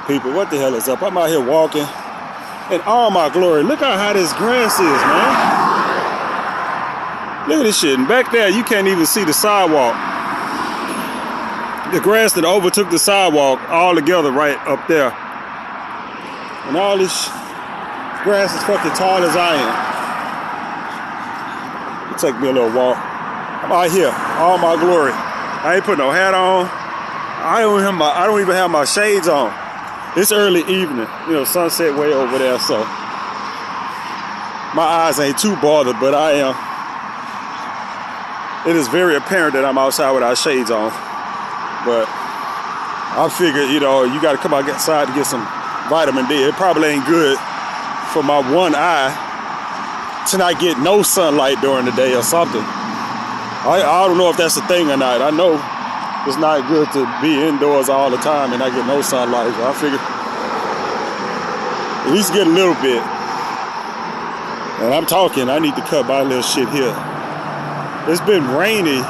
people? What the hell is up? I'm out here walking in all my glory. Look how high this grass is, man. Look at this shit. And back there, you can't even see the sidewalk. The grass that overtook the sidewalk all together right up there. And all this grass is fucking tall as I am. It'll take me a little walk. I'm out here, all my glory. I ain't put no hat on. I don't even have my shades on. It's early evening, you know, sunset way over there, so my eyes ain't too bothered, but I am. It is very apparent that I'm outside without shades on. But I figured, you know, you got to come outside to get some vitamin D. It probably ain't good for my one eye to not get no sunlight during the day or something. I don't know if that's a thing or not. I know it's not good to be indoors all the time and not get no sunlight. So I figured at least get a little bit. And I'm talking, I need to cut my little shit here. It's been rainy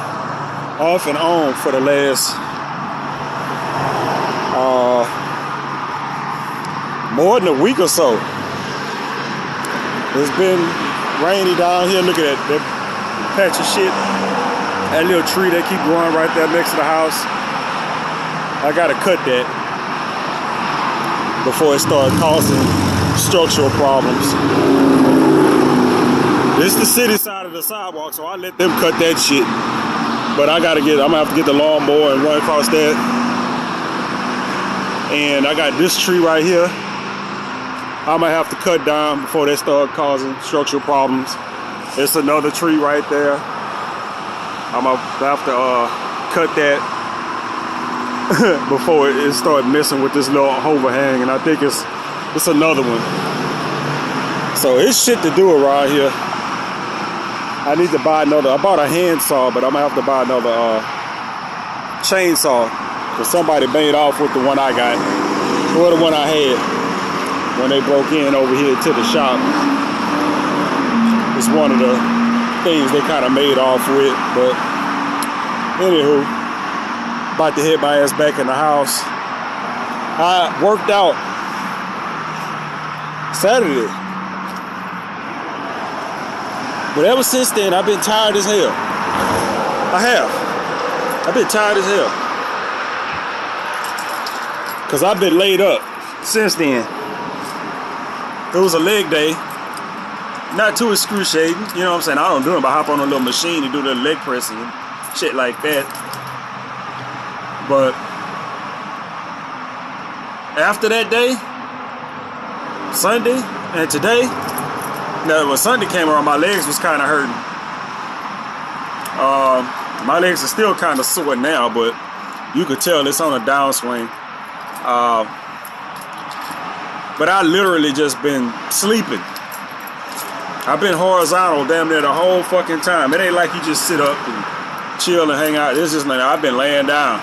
off and on for the last more than a week or so. It's been rainy down here. Look at that patch of shit. That little tree that keep growing right there next to the house. I gotta cut that before it starts causing structural problems. This is the city side of the sidewalk, so I let them cut that shit. But I'm gonna have to get the lawnmower and run across that. And I got this tree right here. I'm gonna have to cut down before they start causing structural problems. It's another tree right there. I'm gonna have to cut that before it start messing with this little overhang, and I think it's another one. So it's shit to do around here. I need to buy another. I bought a handsaw, but I'm gonna have to buy another chainsaw because somebody made off with the one I got, or the one I had when they broke in over here to the shop. It's one of the things they kind of made off with, but anywho, about to head my ass back in the house. I worked out Saturday, but ever since then I've been tired as hell. I've been tired as hell because I've been laid up since then. It was a leg day. Not too excruciating, you know what I'm saying? I don't do it, but I hop on a little machine and do the leg press and shit like that. But after that day, Sunday and today, now when Sunday came around, my legs was kind of hurting. My legs are still kind of sore now, but you could tell it's on a downswing. But I literally just been sleeping. I've been horizontal damn near the whole fucking time. It ain't like you just sit up and chill and hang out. It's just like I've been laying down.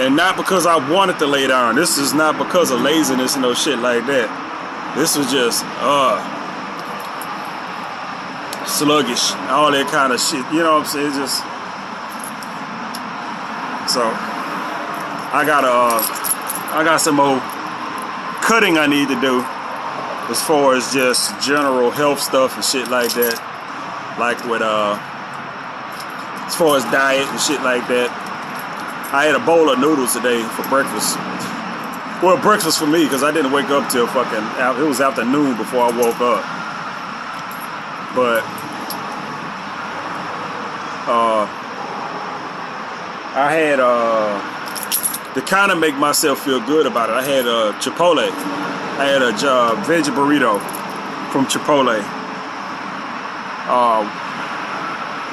And not because I wanted to lay down. This is not because of laziness and no shit like that. This was just sluggish, all that kind of shit. You know what I'm saying? It's just so I got some more cutting I need to do as far as just general health stuff and shit like that, like with as far as diet and shit like that. I had a bowl of noodles today for breakfast. Well, breakfast for me because I didn't wake up till it was afternoon before I woke up. But I had to kind of make myself feel good about it. I had Chipotle. I had a veggie burrito from Chipotle.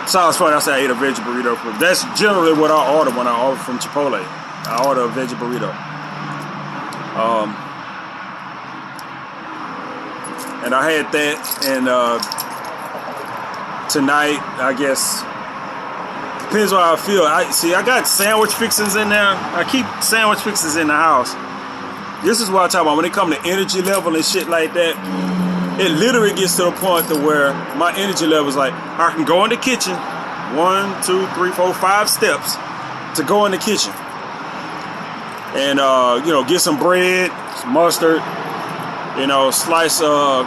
Sounds funny, I say I ate a veggie burrito. That's generally what I order when I order from Chipotle. I order a veggie burrito. And I had that, and tonight, I guess, depends on how I feel. I got sandwich fixings in there. I keep sandwich fixings in the house. This is what I talk about when it comes to energy level and shit like that. It literally gets to the point to where my energy level is like, I can go in the kitchen, 1, 2, 3, 4, 5 steps to go in the kitchen. and you know, get some bread, some mustard. You know, slice a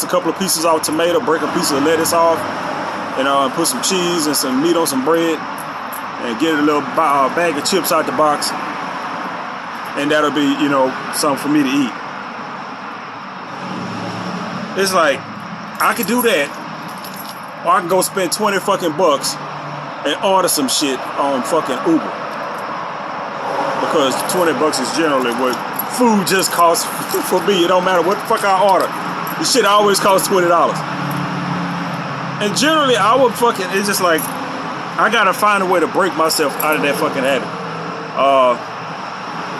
couple of pieces off tomato, break a piece of lettuce off, you know, and put some cheese and some meat on some bread, and get a little bag of chips out the box, and that'll be, you know, something for me to eat. It's like, I could do that, or I can go spend 20 fucking bucks and order some shit on fucking Uber, because 20 bucks is generally what food just costs for me. It don't matter what the fuck I order. This shit always costs $20. And generally, I would fucking, it's just like, I gotta find a way to break myself out of that fucking habit.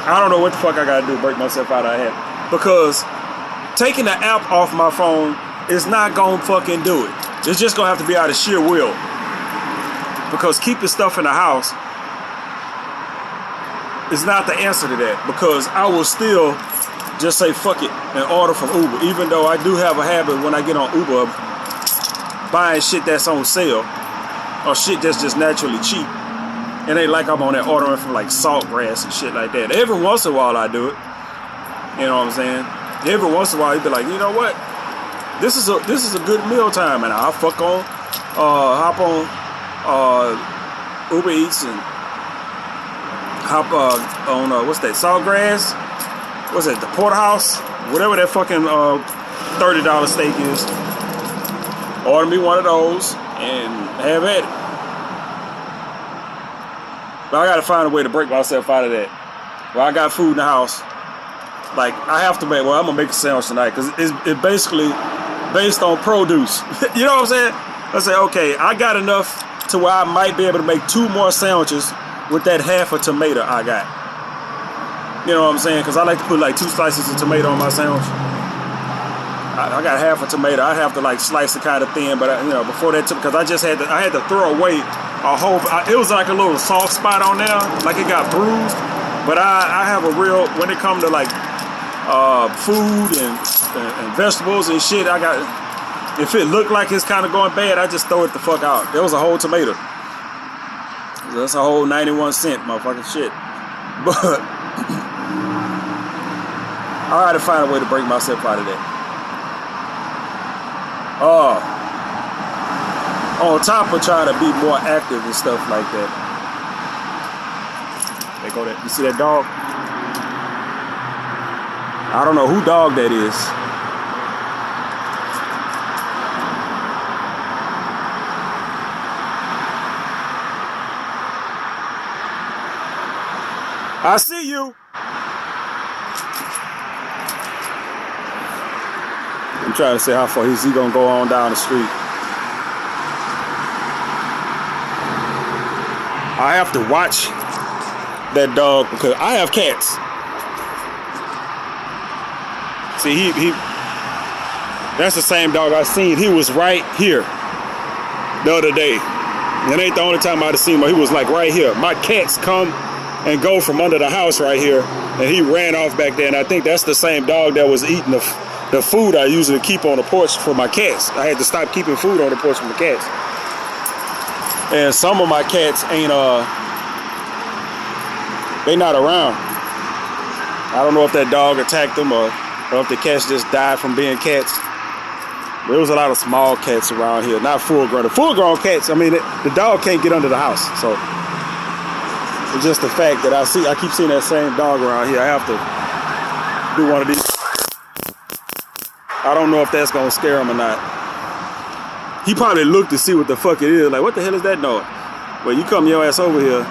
I don't know what the fuck I gotta do to break myself out of that habit. Because taking the app off my phone is not gonna fucking do it. It's just gonna have to be out of sheer will. Because keeping stuff in the house is not the answer to that, because I will still just say fuck it and order from Uber, even though I do have a habit when I get on Uber buying shit that's on sale or shit that's just naturally cheap. And ain't like I'm on there ordering from like Saltgrass and shit like that. Every once in a while I do it. You know what I'm saying? Every once in a while you be like, you know what? This is a good meal time, and I'll hop on Uber Eats and hop on what's that, Saltgrass? What's that, the Porterhouse? Whatever that fucking $30 steak is. Order me one of those and have at it. But I gotta find a way to break myself out of that. Well, I got food in the house. Like, I have to make, well, I'm gonna make a sandwich tonight, because it's basically based on produce. You know what I'm saying? I say, okay, I got enough to where I might be able to make 2 more sandwiches with that half a tomato I got. You know what I'm saying? Because I like to put like 2 slices of tomato on my sandwich. I got half a tomato. I have to like slice it kind of thin, but you know, before that, because I had to throw away a whole. It was like a little soft spot on there, like it got bruised. But I have a real, when it comes to like food and vegetables and shit, I got. If it looked like it's kind of going bad, I just throw it the fuck out. There was a whole tomato. That's a whole 91-cent motherfucking shit. But I had to find a way to break myself out of that. On top of trying to be more active and stuff like that. There go that. You see that dog? I don't know who dog that is. I see you. I'm trying to say how far is he gonna go on down the street. I have to watch that dog because I have cats. See, that's the same dog I seen. He was right here the other day. That ain't the only time I'd have seen him. He was like right here. My cats come and go from under the house right here, and he ran off back there. And I think that's the same dog that was eating the food I usually keep on the porch for my cats. I had to stop keeping food on the porch for my cats. And some of my cats ain't they not around. I don't know if that dog attacked them or if the cats just died from being cats. There was a lot of small cats around here, not full-grown. The full-grown cats, I mean, the dog can't get under the house, so. It's just the fact that I keep seeing that same dog around here. I have to do one of these. I don't know if that's gonna scare him or not. He probably looked to see what the fuck it is. Like, what the hell is that noise? Well, you come your ass over here.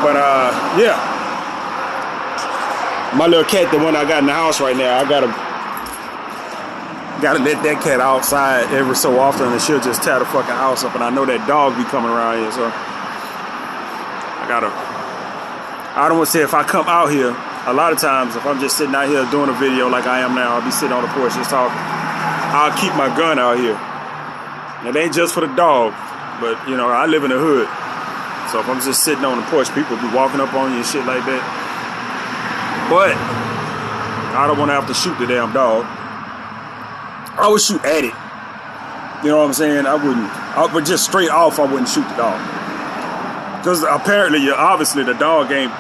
But yeah. My little cat, the one I got in the house right now, I gotta let that cat outside every so often, and she'll just tear the fucking house up. And I know that dog be coming around here, so I don't want to say if I come out here, a lot of times if I'm just sitting out here doing a video like I am now, I'll be sitting on the porch just talking. I'll keep my gun out here. It ain't just for the dog, but you know, I live in the hood. So if I'm just sitting on the porch, people be walking up on you and shit like that. But I don't want to have to shoot the damn dog. I would shoot at it. You know what I'm saying? But just straight off, I wouldn't shoot the dog. Because apparently, obviously, the dog ain't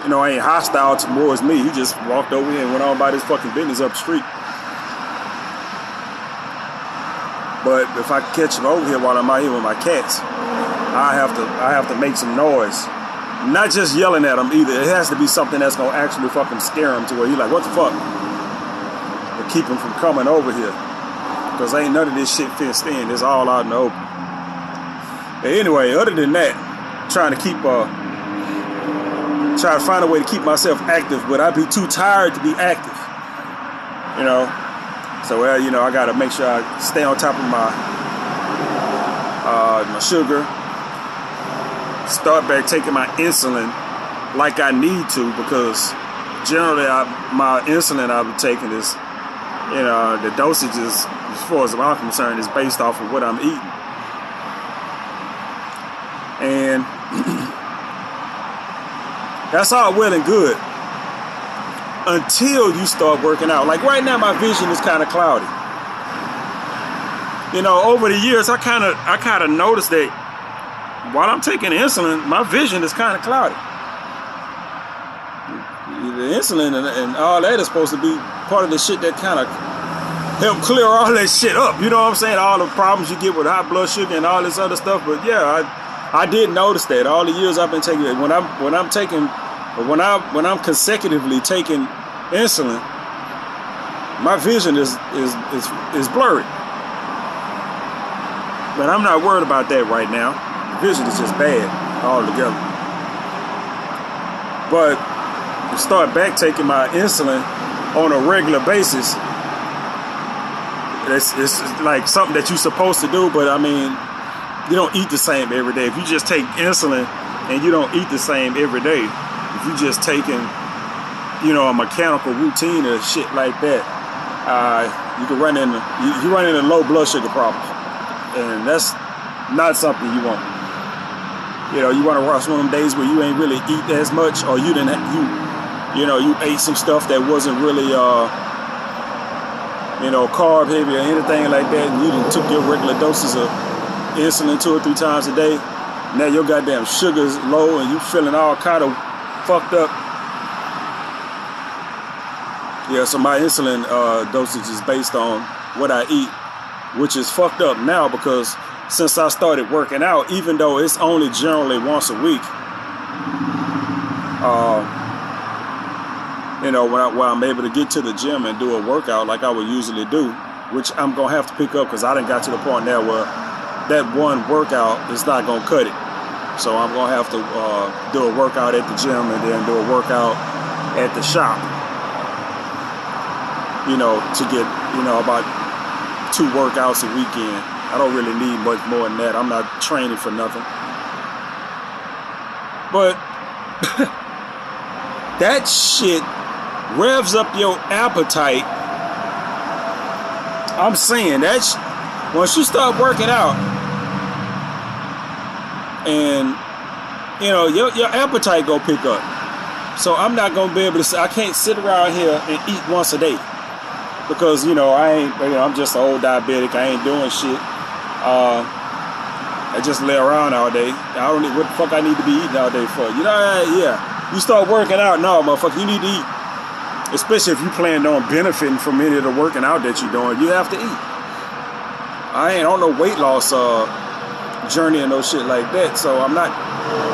hostile towards me. He just walked over here and went on about his fucking business up the street. But if I catch him over here while I'm out here with my cats, I have to make some noise. Not just yelling at him either. It has to be something that's gonna actually fucking scare him to where he's like, what the fuck? To keep him from coming over here. Because ain't none of this shit fenced in. It's all out in the open. But anyway, other than that, trying to find a way to keep myself active, but I'd be too tired to be active. You know? So, well, you know, I gotta make sure I stay on top of my sugar. Start back taking my insulin like I need to, because generally my insulin I've been taking is, you know, the dosage is, as far as I'm concerned, is based off of what I'm eating. And that's all well and good until you start working out. Like right now, my vision is kind of cloudy. You know, over the years, I kind of noticed that while I'm taking insulin, my vision is kind of cloudy. The insulin and all that is supposed to be part of the shit that kind of help clear all that shit up. You know what I'm saying? All the problems you get with high blood sugar and all this other stuff. But yeah, I did notice that all the years I've been taking it. When I'm consecutively taking insulin, my vision is blurry. But I'm not worried about that right now. Vision is just bad altogether. But to start back taking my insulin on a regular basis, it's like something that you're supposed to do, but I mean, you don't eat the same every day. If you just take insulin and you don't eat the same every day, if you just taking, you know, a mechanical routine or shit like that, you can run into low blood sugar problems, and that's not something you want. You know, you want to rush one of them days where you ain't really eat as much, or you ate some stuff that wasn't really carb heavy or anything like that, and you done took your regular doses of insulin 2 or 3 times a day. Now your goddamn sugar's low and you feeling all kind of fucked up. Yeah, so my insulin dosage is based on what I eat, which is fucked up now, because since I started working out, even though it's only generally once a week, when I'm able to get to the gym and do a workout like I would usually do, which I'm gonna have to pick up because I done got to the point now where that one workout is not gonna cut it. So I'm gonna have to do a workout at the gym and then do a workout at the shop. You know, to get, about 2 workouts a weekend. I don't really need much more than that. I'm not training for nothing. But that shit revs up your appetite. I'm saying that once you start working out, and your appetite go pick up. So I'm not gonna be able to. I can't sit around here and eat once a day, because I'm just an old diabetic. I ain't doing shit. I just lay around all day. I don't need what the fuck I need to be eating all day for. Yeah. You start working out, no, motherfucker, you need to eat. Especially if you plan on benefiting from any of the working out that you're doing, you have to eat. I ain't on no weight loss journey and no shit like that, so I'm not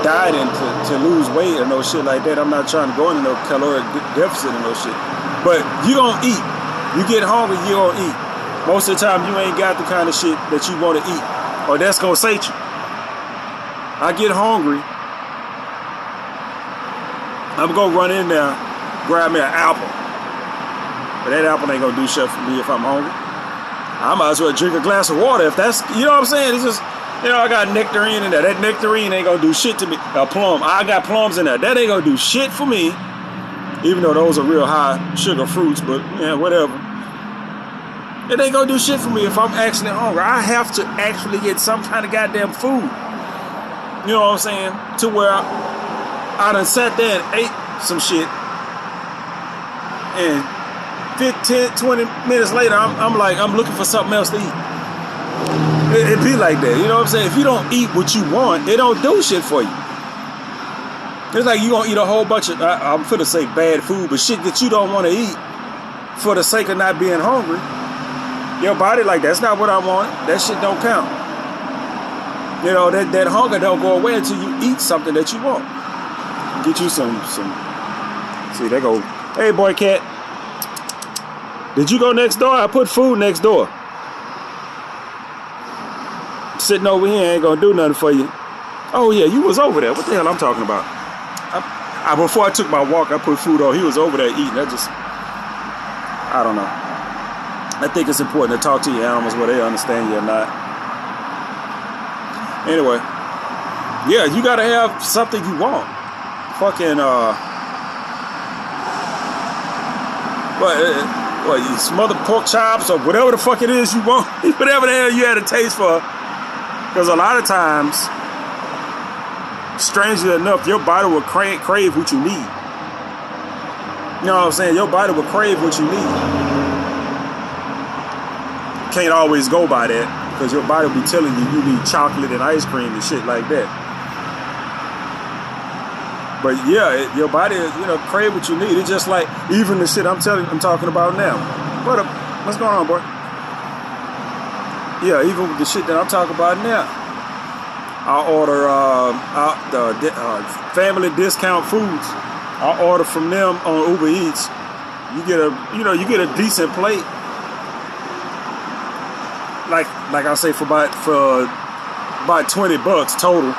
dieting to lose weight or no shit like that. I'm not trying to go into no caloric deficit or no shit. But you gonna eat. You get hungry, you gonna eat. Most of the time, you ain't got the kind of shit that you want to eat, or that's gonna sate you. I get hungry, I'm gonna run in there, grab me an apple. But that apple ain't gonna do shit for me if I'm hungry. I might as well drink a glass of water if that's, you know what I'm saying? It's just, I got nectarine in there. That nectarine ain't gonna do shit to me. A plum, I got plums in there. That ain't gonna do shit for me, even though those are real high sugar fruits, but yeah, whatever. It ain't gonna do shit for me if I'm actually hungry. I have to actually get some kind of goddamn food. You know what I'm saying? To where I done sat there and ate some shit, and 15, 20 minutes later, I'm looking for something else to eat. It be like that. You know what I'm saying? If you don't eat what you want, it don't do shit for you. It's like you gonna eat a whole bunch of, I'm finna say bad food, but shit that you don't want to eat for the sake of not being hungry. Your body like, that's not what I want. That shit don't count. You know, that hunger don't go away until you eat something that you want. Get you some. See, they go, hey boy cat, did you go next door? I put food next door. Sitting over here ain't gonna do nothing for you. Oh yeah, you was over there. What the hell I'm talking about? Before I took my walk, I put food on. He was over there eating. I don't know. I think it's important to talk to your animals whether they understand you or not. Anyway, yeah, you gotta have something you want. Fucking what you smothered pork chops or whatever the fuck it is you want, whatever the hell you had a taste for. Because a lot of times, strangely enough, your body will crave what you need. You know what I'm saying? Your body will crave what you need. Can't always go by that because your body will be telling you need chocolate and ice cream and shit like that. But yeah, your body, crave what you need. It's just like even the shit I'm talking about now. What's going on, boy? Yeah, even with the shit that I'm talking about now. I order the family discount foods. I order from them on Uber Eats. You get a decent plate. Like I say, for about $20 total,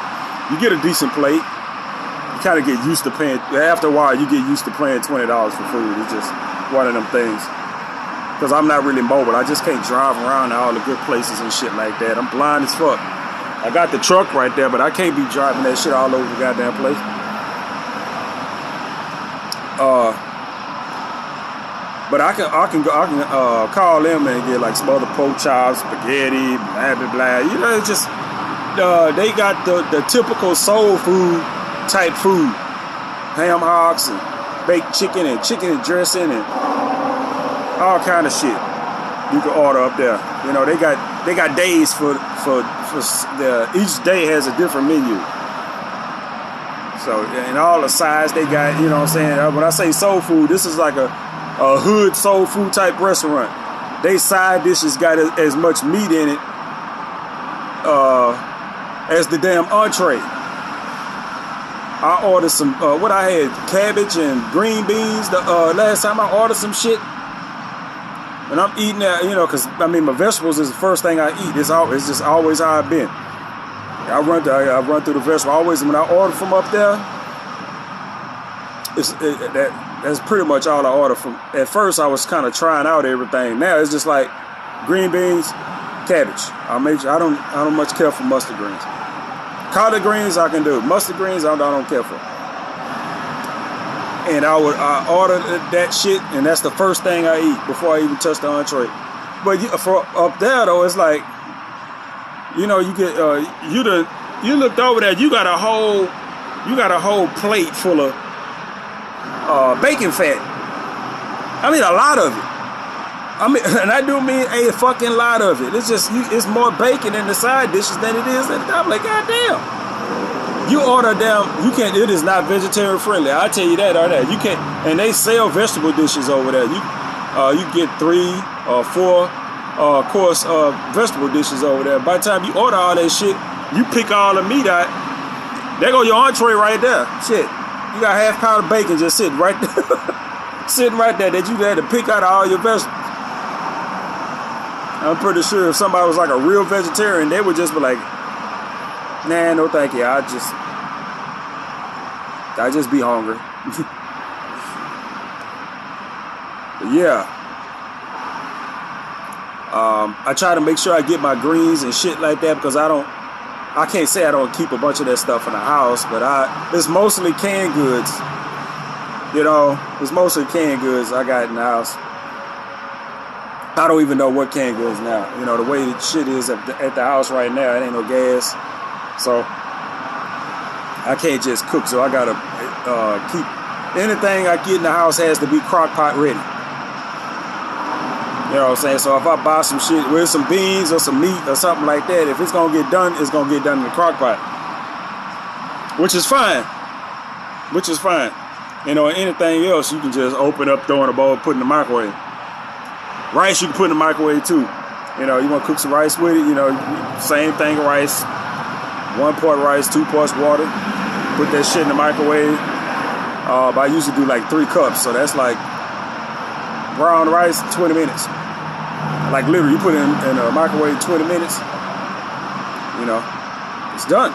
you get a decent plate. You kind of get used to paying. After a while, you get used to paying $20 for food. It's just one of them things. Because I'm not really mobile. I just can't drive around to all the good places and shit like that. I'm blind as fuck. I got the truck right there, but I can't be driving that shit all over the goddamn place. But I can call them and get like some other pork chops, spaghetti, blah blah blah. It's just they got the typical soul food type food, ham hocks and baked chicken and dressing and all kind of shit you can order up there. They got days for each day has a different menu. So and all the sides they got, you know what I'm saying? When I say soul food, this is like a hood soul food type restaurant. They side dishes got as much meat in it as the damn entree. I ordered some what I had, cabbage and green beans the last time I ordered some shit. And I'm eating that, because my vegetables is the first thing I eat. It's just always how I've been. I run through the vegetables. Always when I order from up there, that's pretty much all I order from. At first, I was kind of trying out everything. Now it's just like green beans, cabbage. I don't much care for mustard greens. Collard greens I can do. Mustard greens I don't care for. And I order that shit, and that's the first thing I eat before I even touch the entree. But for up there though, it's like, you get you looked over there, you got a whole plate full of bacon fat. A lot of it. And I do mean a fucking lot of it. It's just it's more bacon in the side dishes than it is at the top. Like, goddamn. You order down, it is not vegetarian friendly. I tell you that, you can't, and they sell vegetable dishes over there. You get 3 or 4 course vegetable dishes over there. By the time you order all that shit, you pick all the meat out. There go your entree right there. Shit, you got half pound of bacon just sitting right there, sitting right there that you had to pick out all your vegetables. I'm pretty sure if somebody was like a real vegetarian, they would just be like, nah, no thank you. I just be hungry. Yeah. I try to make sure I get my greens and shit like that because I can't say I don't keep a bunch of that stuff in the house, but it's mostly canned goods. It's mostly canned goods I got in the house. I don't even know what canned goods now. The way the shit is at the house right now, it ain't no gas. So I can't just cook, so I gotta keep anything I get in the house has to be crock pot ready. You know what I'm saying? So if I buy some shit with some beans or some meat or something like that, if it's gonna get done, it's gonna get done in the crock pot. Which is fine. Which is fine. You know, anything else you can just open up, throw in a bowl, put in the microwave. Rice you can put in the microwave too. You know, you wanna cook some rice with it, you know, same thing of rice. 1 part rice, 2 parts water. Put that shit in the microwave. But I usually do like 3 cups, so that's like brown rice, 20 minutes. Like literally, you put it in a microwave 20 minutes, you know, it's done.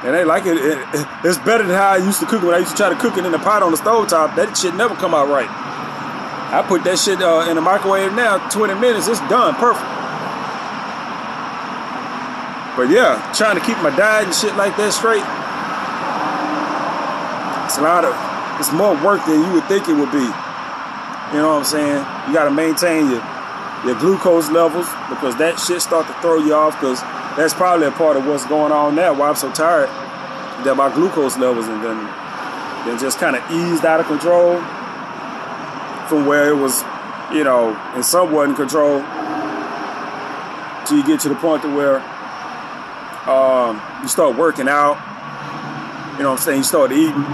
And they like it. It's better than how I used to cook it. When I used to try to cook it in the pot on the stovetop, that shit never come out right. I put that shit in the microwave now, 20 minutes, it's done, perfect. But yeah, trying to keep my diet and shit like that straight, it's more work than you would think it would be. You know what I'm saying? You got to maintain your glucose levels, because that shit start to throw you off, because that's probably a part of what's going on now, why I'm so tired, that my glucose levels and then just kind of eased out of control from where it was, you know, in somewhat in control, till you get to the point to where you start working out, you know what I'm saying, you start eating,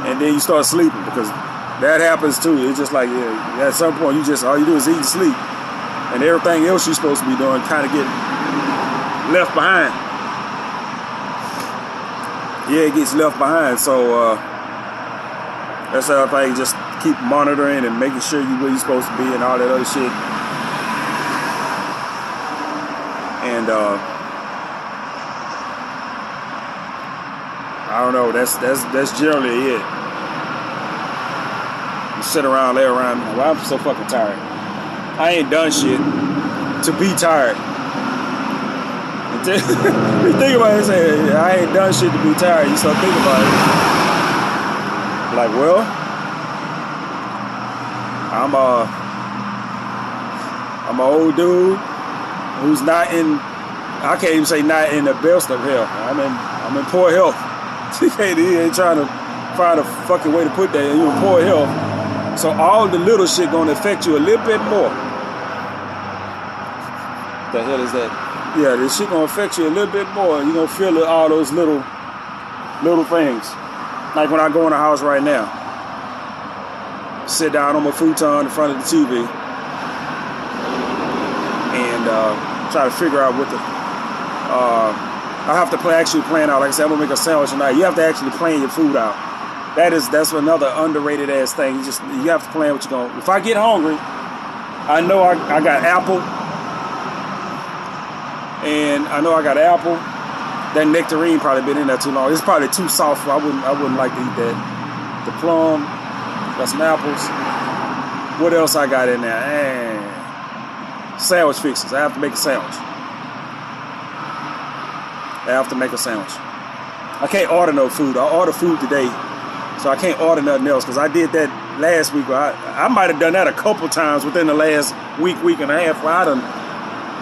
and then you start sleeping, because that happens too. It's just like, yeah, at some point all you do is eat and sleep, and everything else you're supposed to be doing kind of get left behind. Yeah, it gets left behind. So that's how I just keep monitoring and making sure you where you're supposed to be and all that other shit. And I don't know. That's generally it. You sit around, lay around. Well, I'm so fucking tired. I ain't done shit to be tired. You think about it, say, I ain't done shit to be tired. You start thinking about it. Like, well, I'm an old dude who's not in, I can't even say not in the best of health. I'm in poor health. He ain't trying to find a fucking way to put that. You're in poor health. So all the little shit gonna affect you a little bit more. The hell is that? Yeah, this shit gonna affect you a little bit more. You're gonna feel all those little things. Like when I go in the house right now, sit down on my futon in front of the TV and try to figure out what the I have to actually plan out. Like I said, I'm gonna make a sandwich tonight. You have to actually plan your food out. That's another underrated ass thing. You have to plan what you're going. If I get hungry, I know I got apple, and I know I got apple. That nectarine probably been in there too long. It's probably too soft. I wouldn't like to eat that. The plum, got some apples. What else I got in there? And sandwich fixes. I have to make a sandwich. I can't order no food. I order food today, so I can't order nothing else, because I did that last week. I might have done that a couple times within the last week and a half, where I done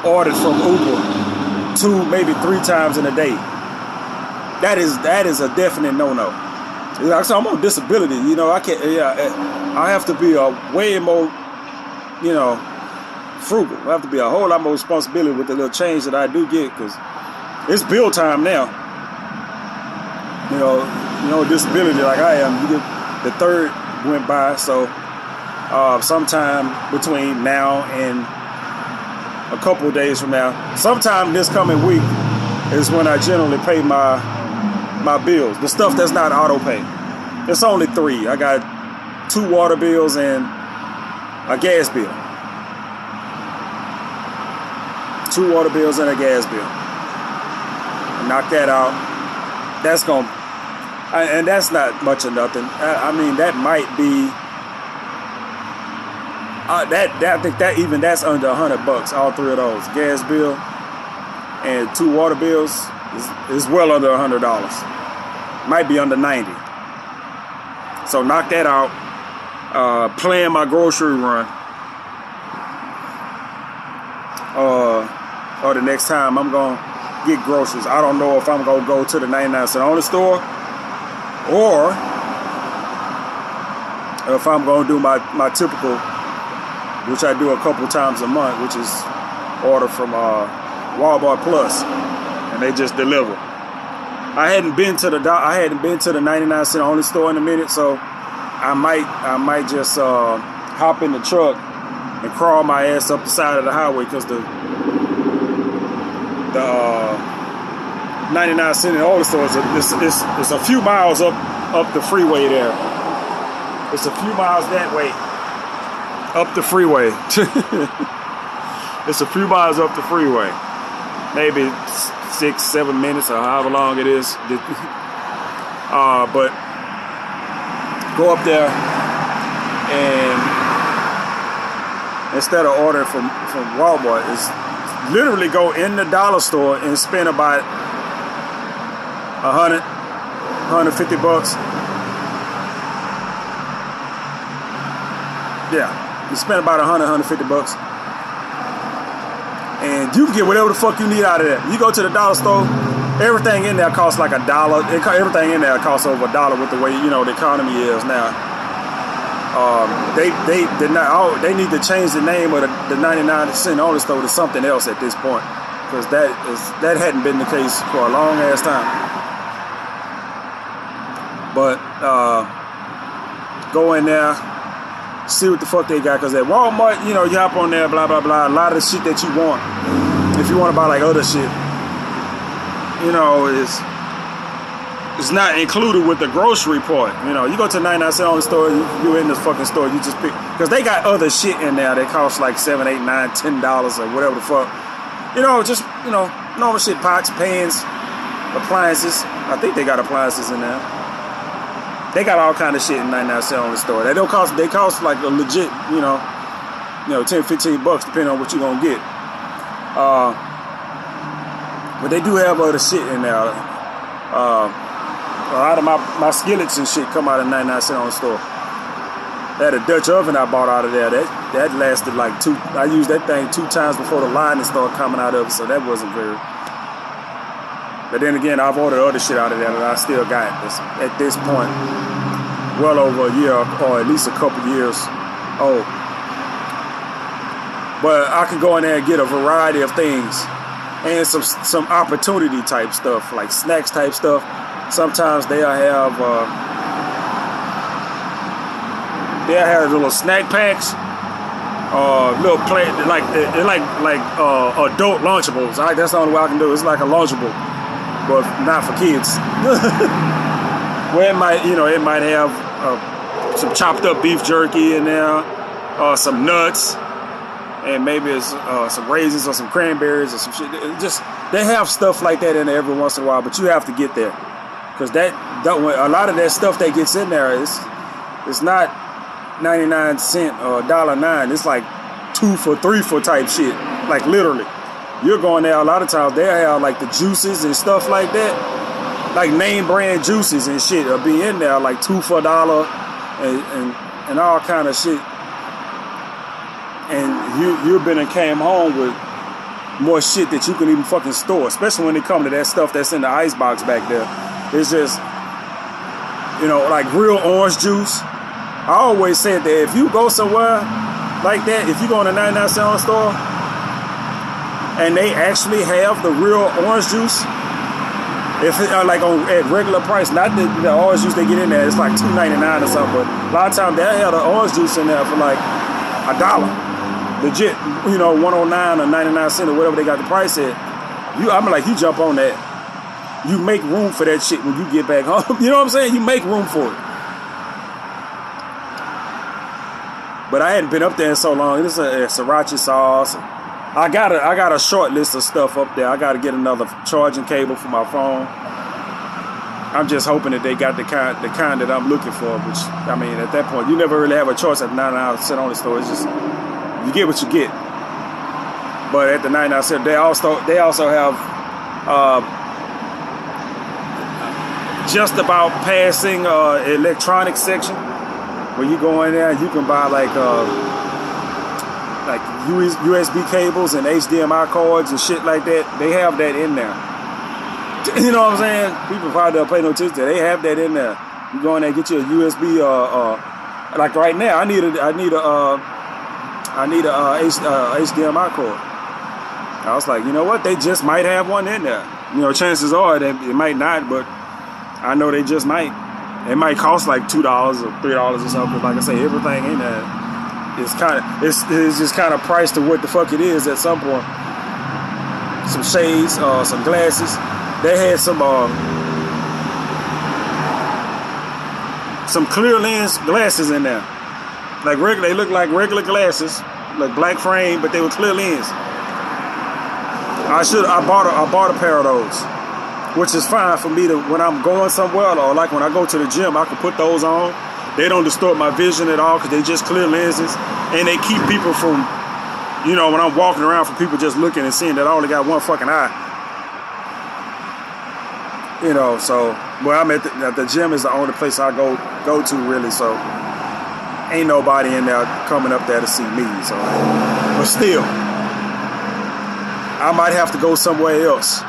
ordered from Uber 2, maybe 3 times in a day. That is a definite no-no. Like I said, I'm on disability. You know, I can't. Yeah, I have to be way more, you know, frugal. I have to be a whole lot more responsibility with the little change that I do get, because it's bill time now. You know, disability like I am. You get the 3rd went by, so sometime between now and a couple of days from now, sometime this coming week is when I generally pay my bills. The stuff that's not auto pay. It's only 3. I got 2 water bills and a gas bill. 2 water bills and a gas bill. Knock that out. That's gonna, and that's not much of nothing. I mean, that might be I think that's under $100. All 3 of those, gas bill and 2 water bills, is well under $100. Might be under 90. So knock that out. Plan my grocery run. Or the next time I'm gonna get groceries. I don't know if I'm gonna go to the 99-cent on the store, or if I'm gonna do my typical which I do a couple times a month, which is order from Walmart Plus, and they just deliver. I hadn't been to the 99-cent only store in a minute, so I might just hop in the truck and crawl my ass up the side of the highway, because the 99-cent only store is it's a few miles up the freeway there. It's a few miles that way up the freeway. It's a few miles up the freeway, maybe 6-7 minutes or however long it is. But go up there, and instead of ordering from Walmart, is literally go in the dollar store and spend about $100, $150. Yeah, you spend about $100, $150. And you can get whatever the fuck you need out of that. You go to the dollar store, everything in there costs like $1. Everything in there costs over $1 with the way, you know, the economy is now. They need to change the name of the 99-cent only store to something else at this point, because that hadn't been the case for a long ass time. But go in there, see what the fuck they got, because at Walmart, you know, you hop on there, blah blah blah, a lot of the shit that you want, if you want to buy like other shit, you know, it's not included with the grocery part. You know, you go to the 99-cent only store, you in this fucking store, you just pick, because they got other shit in there that costs like $7, $8, $9, $10 or whatever the fuck. You know, just, you know, normal shit, pots, pans, appliances. I think they got appliances in there. They got all kind of shit in 99-cent only store. They cost like a legit, you know, $10, $15 depending on what you're gonna get. But they do have other shit in there. A lot of my skillets and shit come out of 99-cent only store. They had a Dutch oven I bought out of there. That lasted like I used that thing 2 times before the lining started coming out of it, so that wasn't very. But then again, I've ordered other shit out of there that I still got at this point, well over a year or at least a couple years old. But I could go in there and get a variety of things, and some opportunity type stuff, like snacks type stuff. Sometimes they'll have little snack packs, little play like adult Lunchables. That's the only way I can do it. It's like a Lunchable, but not for kids. Where it might have some chopped up beef jerky in there, some nuts, and maybe it's some raisins or some cranberries or some shit. They have stuff like that in there every once in a while, but you have to get there, because a lot of that stuff that gets in there it's not 99 cent or $1.09. It's like 2 for 3 for type shit. Like literally, you're going there a lot of times. They have like the juices and stuff like that, like name brand juices and shit will be in there like 2 for $1 and all kind of shit. And you've been and came home with more shit that you can even fucking store, especially when it comes to that stuff that's in the icebox back there. It's just, you know, like real orange juice. I always said that if you go somewhere like that, if you go in a 99-cent only store and they actually have the real orange juice, if it like at regular price, not the orange juice they get in there, it's like $2.99 or something, but a lot of times they have the orange juice in there for like $1. Legit, you know, 109 or 99 cents or whatever they got the price at. I'm like, you jump on that. You make room for that shit when you get back home. You know what I'm saying? You make room for it. But I hadn't been up there in so long. This is a sriracha sauce. I got a short list of stuff up there. I got to get another charging cable for my phone. I'm just hoping that they got the kind that I'm looking for. Which, I mean, at that point, you never really have a choice at the 99-cent only store. It's just you get what you get. But at the 99-cent, they also have just about passing electronics section, where you go in there, you can buy like USB cables and HDMI cords and shit like that. They have that in there. You know what I'm saying? People probably don't pay no attention to that. They have that in there. You go in there and get you a USB. Like right now, I need a I need a HDMI cord. I was like, you know what? They just might have one in there. You know, chances are that it might not, but I know they just might. It might cost like $2 or $3 or something. Like I say, everything in there is it's just kind of priced to what the fuck it is at some point. Some shades, some glasses. They had some clear lens glasses in there. Like regular, they look like regular glasses, like black frame, but they were clear lens. I bought a pair of those, which is fine for me to when I'm going somewhere, or like when I go to the gym, I can put those on. They don't distort my vision at all because they just clear lenses, and they keep people from, you know, when I'm walking around, from people just looking and seeing that I only got one fucking eye. You know, so where I'm at the gym is the only place I go to really. So ain't nobody in there coming up there to see me. So, but still, I might have to go somewhere else.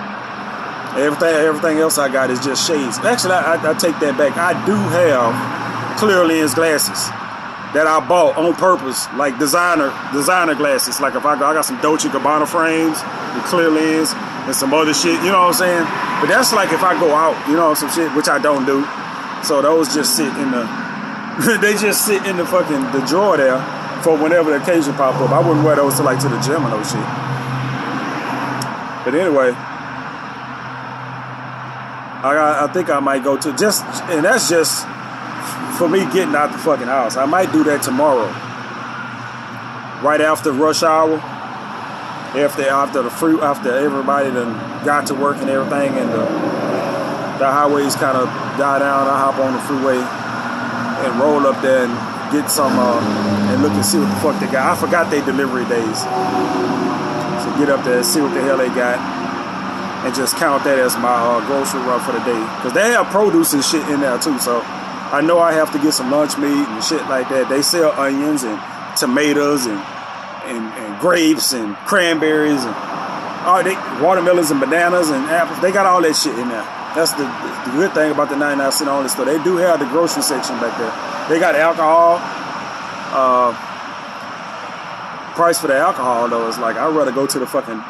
Everything else I got is just shades. Actually, I take that back. I do have clear lens glasses that I bought on purpose, like designer glasses. Like if I got some Dolce & Gabbana frames with clear lens and some other shit, you know what I'm saying? But that's like if I go out, you know, some shit, which I don't do. So those just sit in the, they just sit in the drawer there for whenever the occasion pop up. I wouldn't wear those to the gym or no shit. But anyway, I think I might go to and that's just for me getting out the fucking house. I might do that tomorrow, right after rush hour, after everybody done got to work and everything, and the highways kind of die down. I hop on the freeway and roll up there and get some and look and see what the fuck they got. I forgot their delivery days, so get up there and see what the hell they got, and just count that as my grocery run for the day. Because they have produce and shit in there too, so I know I have to get some lunch meat and shit like that. They sell onions and tomatoes and grapes and cranberries and watermelons and bananas and apples. They got all that shit in there. That's the good thing about the 99-cent only store. They do have the grocery section back there. They got alcohol. Price for the alcohol though is like, I'd rather go to the fucking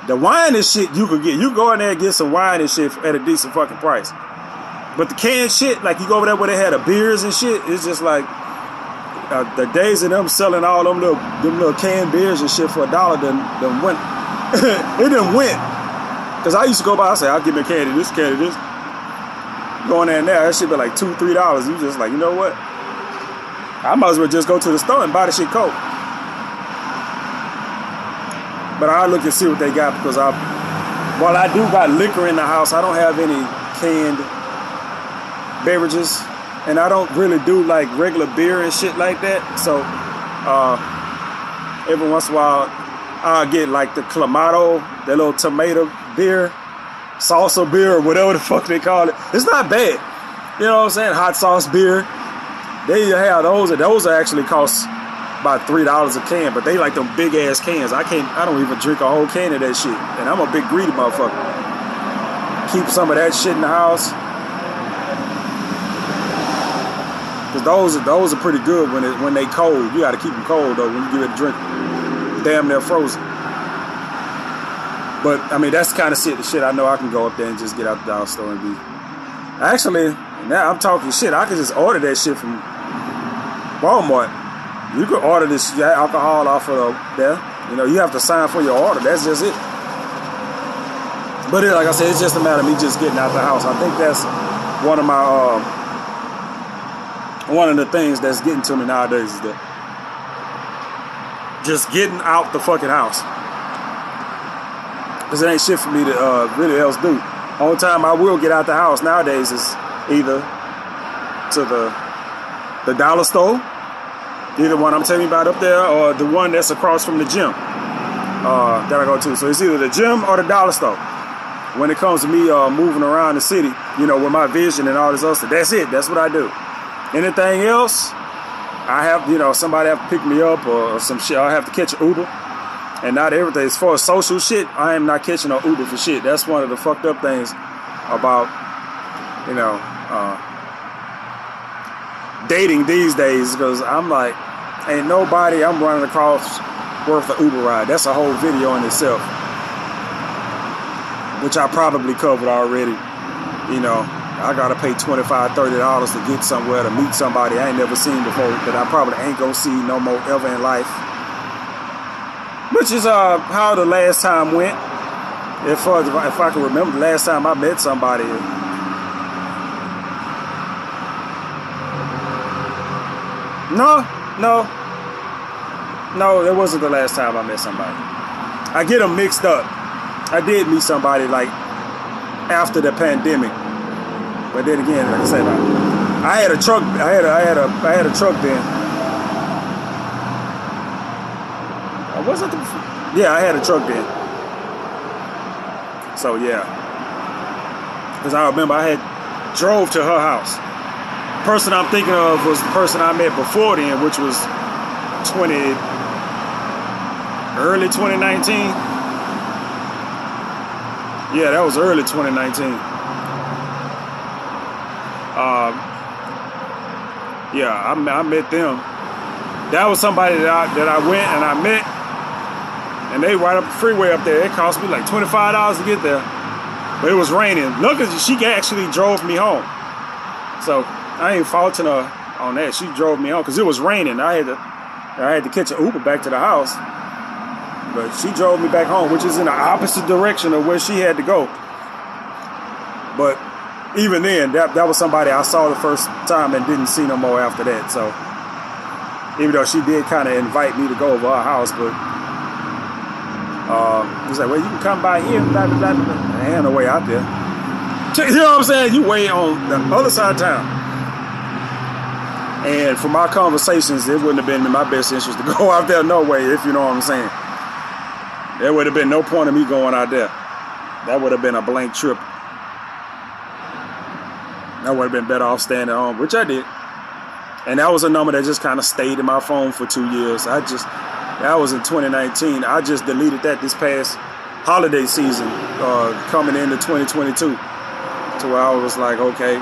the wine and shit you could get. You go in there and get some wine and shit at a decent fucking price. But the canned shit, like you go over there where they had the beers and shit, it's just like the days of them selling all them little canned beers and shit for $1 done went. It done went. Cause I used to go by, I say, I'll give me a can of this, Going in there, that shit be like $2, $3. You just like, you know what? I might as well just go to the store and buy the shit cold. But I look and see what they got because while I do got liquor in the house, I don't have any canned beverages, and I don't really do like regular beer and shit like that. So every once in a while I'll get like the Clamato, that little tomato beer, salsa beer, or whatever the fuck they call it. It's not bad, you know what I'm saying? Hot sauce beer. They have those, and those actually cost about $3 a can, but they like them big ass cans. I don't even drink a whole can of that shit, and I'm a big greedy motherfucker. Keep some of that shit in the house. Cause those are pretty good when they cold. You gotta keep them cold though when you give it a drink. Damn, they're frozen. But I mean, that's the kind of shit I know I can go up there and just get out the dollar store and be. Actually, now I'm talking shit. I can just order that shit from Walmart. You could order this alcohol off of there. You know, you have to sign for your order. That's just it. But like I said, it's just a matter of me just getting out the house. I think that's one of my one of the things that's getting to me nowadays is that just getting out the fucking house. Cause it ain't shit for me to really else do. Only time I will get out the house nowadays is either to the dollar store, either one I'm telling you about up there, or the one that's across from the gym that I go to. So it's either the gym or the dollar store. When it comes to me moving around the city, you know, with my vision and all this other stuff, that's it. That's what I do. Anything else, I have, you know, somebody have to pick me up or some shit. I have to catch an Uber. And not everything. As far as social shit, I am not catching no Uber for shit. That's one of the fucked up things about, you know, dating these days. Because I'm like, Ain't nobody I'm running across worth an Uber ride. That's a whole video in itself, which I probably covered already. You know, I gotta pay $25, $30 to get somewhere to meet somebody I ain't never seen before that I probably ain't gonna see no more ever in life. Which is how the last time went. If I can remember the last time I met somebody. No, it wasn't the last time I met somebody. I get them mixed up. I did meet somebody like after the pandemic, but then again, like I said, I had a truck. I had a truck then. Wasn't yeah, I had a truck then. So yeah, because I remember I had drove to her house. The person I'm thinking of was the person I met before then, which was early 2019. Yeah, that was early 2019. Yeah, I met them. That was somebody that I went and I met, and they right up the freeway up there. It cost me like $25 to get there, but it was raining. Luckily, she actually drove me home, so I ain't faulting her on that. She drove me home because it was raining. I had to catch an Uber back to the house, but she drove me back home, which is in the opposite direction of where she had to go. But even then, that was somebody I saw the first time and didn't see no more after that. So even though she did kind of invite me to go over her house, but he's like, well, you can come by here. Blah, blah, blah, blah. There ain't no way out there. You know what I'm saying? You way on the other side of town. And from our conversations, it wouldn't have been in my best interest to go out there no way, if you know what I'm saying. There would have been no point of me going out there. That would have been a blank trip. I would have been better off staying at home, which I did. And that was a number that just kind of stayed in my phone for 2 years. That was in 2019. I just deleted that this past holiday season, coming into 2022, to where I was like, okay,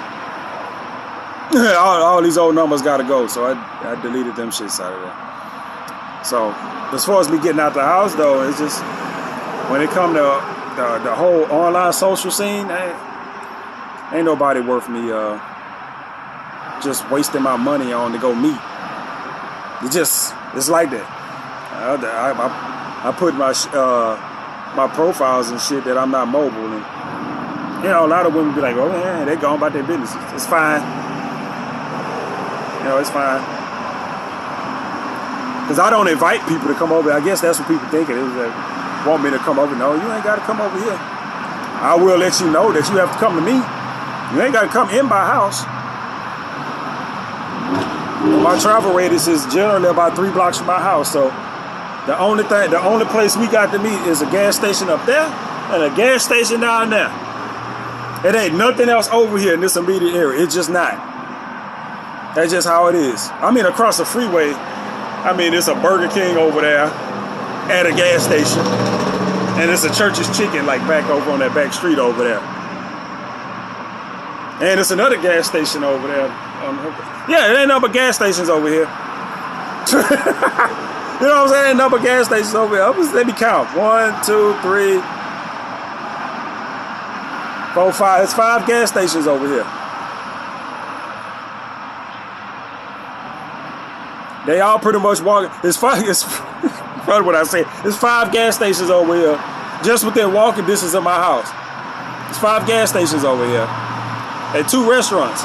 all these old numbers got to go. So I deleted them shits out of there. So as far as me getting out the house, though, it's just when it come to the whole online social scene, ain't nobody worth me just wasting my money on to go meet. It's like that. I put my profiles and shit that I'm not mobile, and you know, a lot of women be like, oh man, they going about their business. It's fine. You know, it's fine. Because I don't invite people to come over. I guess that's what people think it is, that want me to come over. No, you ain't got to come over here. I will let you know that you have to come to me. You ain't got to come in my house. My travel radius is generally about 3 blocks from my house. So the only place we got to meet is a gas station up there and a gas station down there. It ain't nothing else over here in this immediate area. It's just not. That's just how it is. I mean, across the freeway, I mean, it's a Burger King over there at a gas station. And it's a Church's Chicken like back over on that back street over there. And it's another gas station over there. Yeah, it ain't no but gas stations over here. You know what I'm saying? No but gas stations over here. Let me count. 1, 2, 3, 4, 5. It's 5 gas stations over here. They all pretty much walk. It's funny what I say. It's 5 gas stations over here, just within walking distance of my house. It's 5 gas stations over here, and 2 restaurants.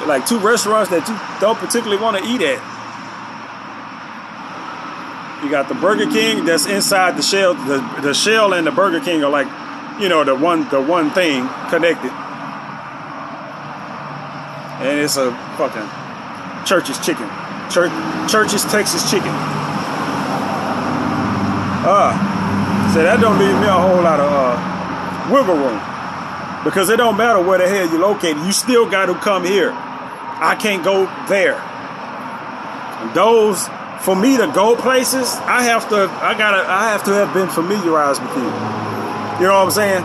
Like 2 restaurants that you don't particularly want to eat at. You got the Burger King that's inside the shell. The shell and the Burger King are like, you know, the one thing connected. And it's a fucking Church's Chicken. Church's Texas Chicken. So that don't leave me a whole lot of wiggle room, because it don't matter where the hell you located, you still got to come here. I can't go there. And those, for me to go places, I have to have been familiarized with you. You know what I'm saying?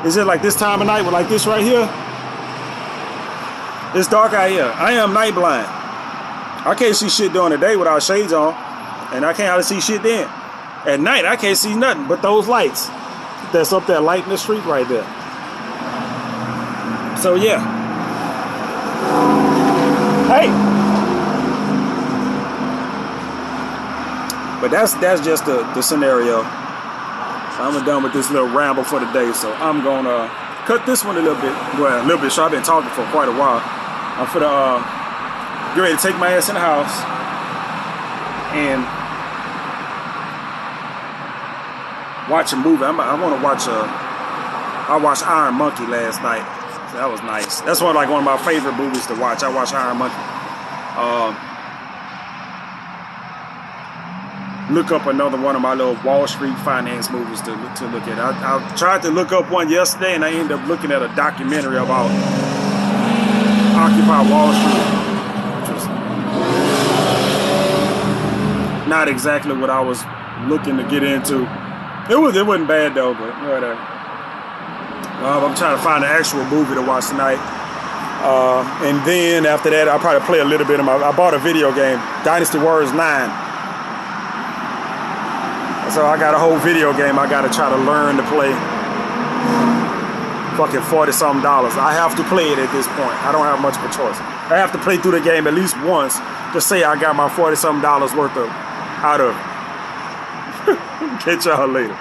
Is it like this time of night, like this right here? It's dark out here. I am night blind. I can't see shit during the day without shades on, and I can't hardly see shit then. At night, I can't see nothing but those lights that's up there lighting the street right there. So yeah. Hey. But that's just the scenario. So I'm done with this little ramble for the day. So I'm gonna cut this one a little bit. Well, a little bit short. I've been talking for quite a while. I'm finna get ready to take my ass in the house and watch a movie. I want to watch I watched Iron Monkey last night. So that was nice. That's one of my favorite movies to watch. I watched Iron Monkey. Look up another one of my little Wall Street finance movies to look at. I tried to look up one yesterday, and I ended up looking at a documentary about Occupy Wall Street, which was not exactly what I was looking to get into. It wasn't bad though, but whatever. I'm trying to find an actual movie to watch tonight. And then after that, I'll probably play a little bit of I bought a video game, Dynasty Warriors 9. So I got a whole video game I gotta try to learn to play. Fucking $40-something. I have to play it at this point. I don't have much of a choice. I have to play through the game at least once to say I got my $40-something worth out of it. Catch y'all later.